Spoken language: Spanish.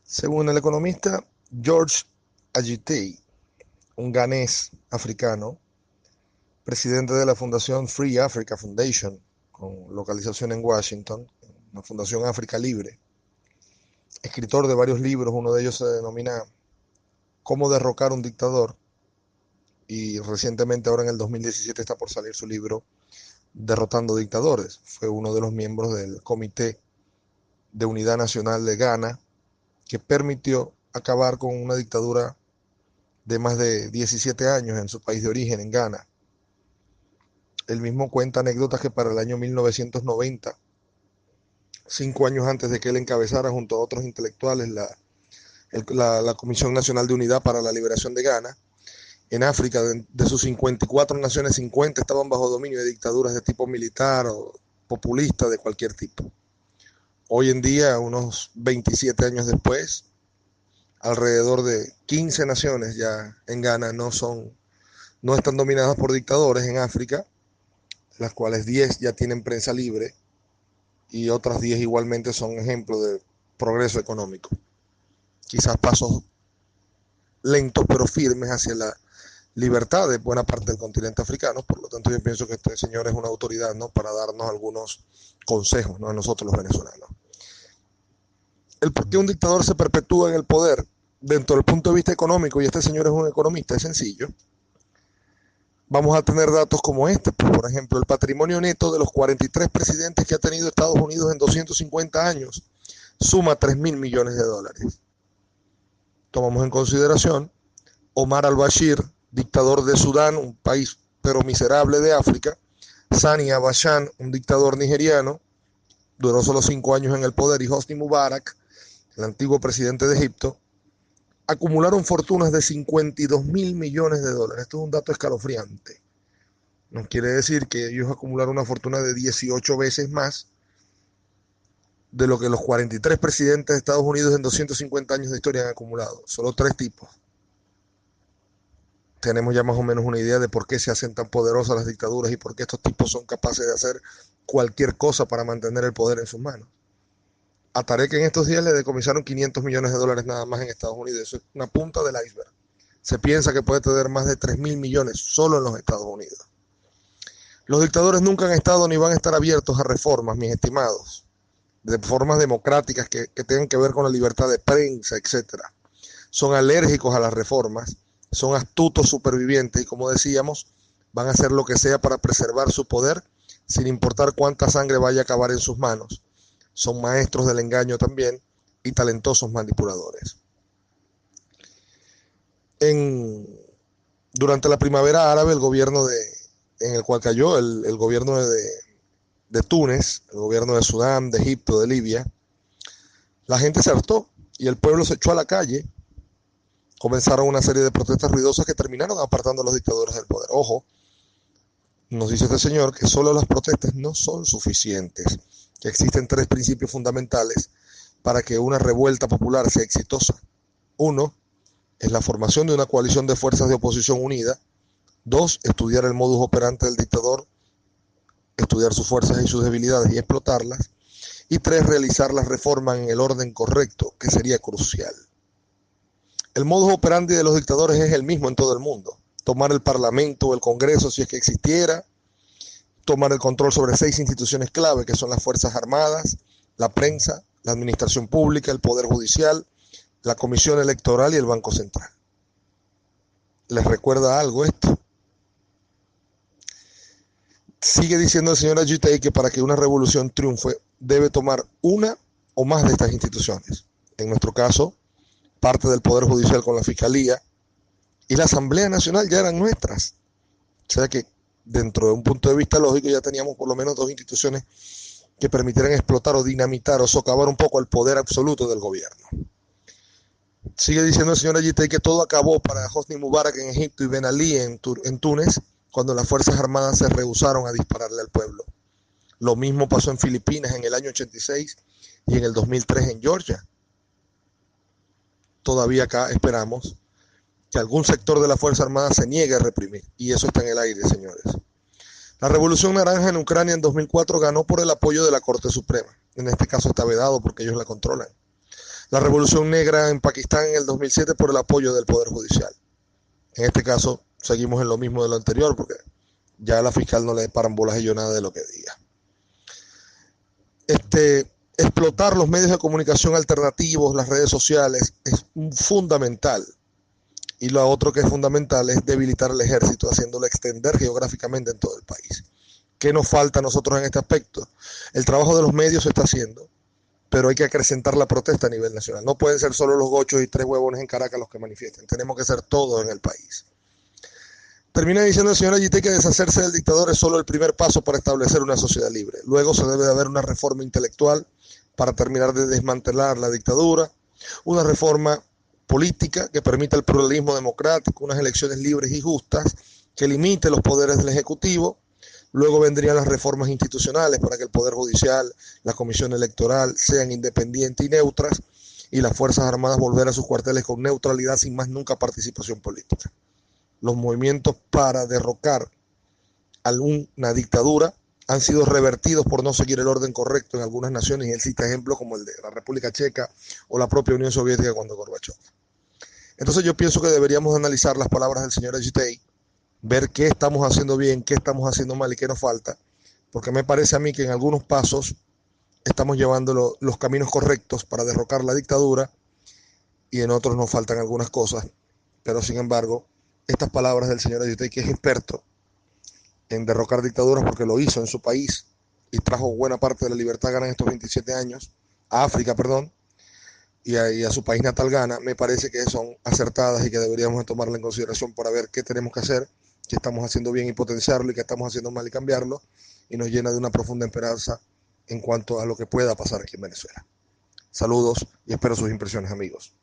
Según el economista George Ajitei, un ganés africano, presidente de la fundación Free Africa Foundation, con localización en Washington, una fundación África Libre, escritor de varios libros, uno de ellos se denomina Cómo derrocar un dictador, y recientemente, ahora en el 2017, está por salir su libro Derrotando Dictadores. Fue uno de los miembros del Comité de Unidad Nacional de Ghana, que permitió acabar con una dictadura de más de 17 años en su país de origen, en Ghana. Él mismo cuenta anécdotas que para el año 1990, 5 años antes de que él encabezara junto a otros intelectuales la Comisión Nacional de Unidad para la Liberación de Ghana, en África, de sus 54 naciones, 50 estaban bajo dominio de dictaduras de tipo militar o populista de cualquier tipo. Hoy en día, unos 27 años después, alrededor de 15 naciones ya en Ghana no están dominadas por dictadores en África, las cuales 10 ya tienen prensa libre y otras 10 igualmente son ejemplos de progreso económico. Quizás pasos lentos pero firmes hacia la libertad de buena parte del continente africano. Por lo tanto, yo pienso que este señor es una autoridad, ¿no?, para darnos algunos consejos, ¿no?, a nosotros los venezolanos. El por qué un dictador se perpetúa en el poder dentro del punto de vista económico, y este señor es un economista, es sencillo. Vamos a tener datos como este. Por ejemplo, el patrimonio neto de los 43 presidentes que ha tenido Estados Unidos en 250 años suma 3.000 millones de dólares. Tomamos en consideración Omar al-Bashir, dictador de Sudán, un país pero miserable de África; Sani Abacha, un dictador nigeriano, duró solo 5 años en el poder; y Hosni Mubarak, el antiguo presidente de Egipto, acumularon fortunas de 52.000 millones de dólares. Esto es un dato escalofriante. Nos quiere decir que ellos acumularon una fortuna de 18 veces más de lo que los 43 presidentes de Estados Unidos en 250 años de historia han acumulado. Solo 3 tipos. Tenemos ya más o menos una idea de por qué se hacen tan poderosas las dictaduras y por qué estos tipos son capaces de hacer cualquier cosa para mantener el poder en sus manos. A Tarek en estos días le decomisaron 500 millones de dólares nada más en Estados Unidos. Eso es una punta del iceberg. Se piensa que puede tener más de 3.000 millones solo en los Estados Unidos. Los dictadores nunca han estado ni van a estar abiertos a reformas, mis estimados, de formas democráticas que tengan que ver con la libertad de prensa, etcétera. Son alérgicos a las reformas, son astutos supervivientes y, como decíamos, van a hacer lo que sea para preservar su poder sin importar cuánta sangre vaya a acabar en sus manos. Son maestros del engaño también y talentosos manipuladores. Durante la primavera árabe, el gobierno en el cual cayó el gobierno de Túnez, el gobierno de Sudán, de Egipto, de Libia, la gente se hartó y el pueblo se echó a la calle. Comenzaron una serie de protestas ruidosas que terminaron apartando a los dictadores del poder. Ojo, nos dice este señor que solo las protestas no son suficientes, que existen 3 principios fundamentales para que una revuelta popular sea exitosa. Uno es la formación de una coalición de fuerzas de oposición unida. 2, estudiar el modus operandi del dictador, estudiar sus fuerzas y sus debilidades y explotarlas. Y 3, realizar las reformas en el orden correcto, que sería crucial. El modus operandi de los dictadores es el mismo en todo el mundo: tomar el Parlamento o el Congreso, si es que existiera; tomar el control sobre 6 instituciones clave, que son las Fuerzas Armadas, la prensa, la administración pública, el Poder Judicial, la Comisión Electoral y el Banco Central. ¿Les recuerda algo esto? Sigue diciendo el señor Ajitei que para que una revolución triunfe debe tomar una o más de estas instituciones. En nuestro caso, parte del Poder Judicial con la Fiscalía y la Asamblea Nacional ya eran nuestras. O sea que, dentro de un punto de vista lógico, ya teníamos por lo menos 2 instituciones que permitieran explotar o dinamitar o socavar un poco el poder absoluto del gobierno. Sigue diciendo el señor Ajitei que todo acabó para Hosni Mubarak en Egipto y Ben Ali en Túnez, cuando las Fuerzas Armadas se rehusaron a dispararle al pueblo. Lo mismo pasó en Filipinas en el año 86 y en el 2003 en Georgia. Todavía acá esperamos que algún sector de la Fuerza Armada se niegue a reprimir, y eso está en el aire, señores. La Revolución Naranja en Ucrania en 2004 ganó por el apoyo de la Corte Suprema. En este caso está vedado porque ellos la controlan. la revolución negra en Pakistán en el 2007 por el apoyo del Poder Judicial. En este caso, seguimos en lo mismo de lo anterior, porque ya a la fiscal no le paran bolas a ello nada de lo que diga. Explotar los medios de comunicación alternativos, las redes sociales, es fundamental. Y lo otro que es fundamental es debilitar el ejército, haciéndolo extender geográficamente en todo el país. ¿Qué nos falta a nosotros en este aspecto? El trabajo de los medios se está haciendo, pero hay que acrecentar la protesta a nivel nacional. No pueden ser solo los gochos y 3 huevones en Caracas los que manifiesten. Tenemos que ser todos en el país. Termina diciendo el señor Ayité que deshacerse del dictador es solo el primer paso para establecer una sociedad libre. Luego se debe de haber una reforma intelectual para terminar de desmantelar la dictadura, una reforma política que permita el pluralismo democrático, unas elecciones libres y justas, que limite los poderes del Ejecutivo. Luego vendrían las reformas institucionales para que el Poder Judicial, la Comisión Electoral sean independientes y neutras, y las Fuerzas Armadas volver a sus cuarteles con neutralidad sin más nunca participación política. Los movimientos para derrocar a una dictadura han sido revertidos por no seguir el orden correcto en algunas naciones, y él cita ejemplos como el de la República Checa o la propia Unión Soviética cuando Gorbachev. Entonces yo pienso que deberíamos analizar las palabras del señor Ayité, ver qué estamos haciendo bien, qué estamos haciendo mal y qué nos falta, porque me parece a mí que en algunos pasos estamos llevando los caminos correctos para derrocar la dictadura y en otros nos faltan algunas cosas, pero sin embargo, estas palabras del señor Ayité, que es experto en derrocar dictaduras porque lo hizo en su país y trajo buena parte de la libertad gana en estos 27 años, a África, perdón, y a su país natal Ghana, me parece que son acertadas y que deberíamos tomarla en consideración para ver qué tenemos que hacer, qué estamos haciendo bien y potenciarlo, y qué estamos haciendo mal y cambiarlo, y nos llena de una profunda esperanza en cuanto a lo que pueda pasar aquí en Venezuela. Saludos y espero sus impresiones, amigos.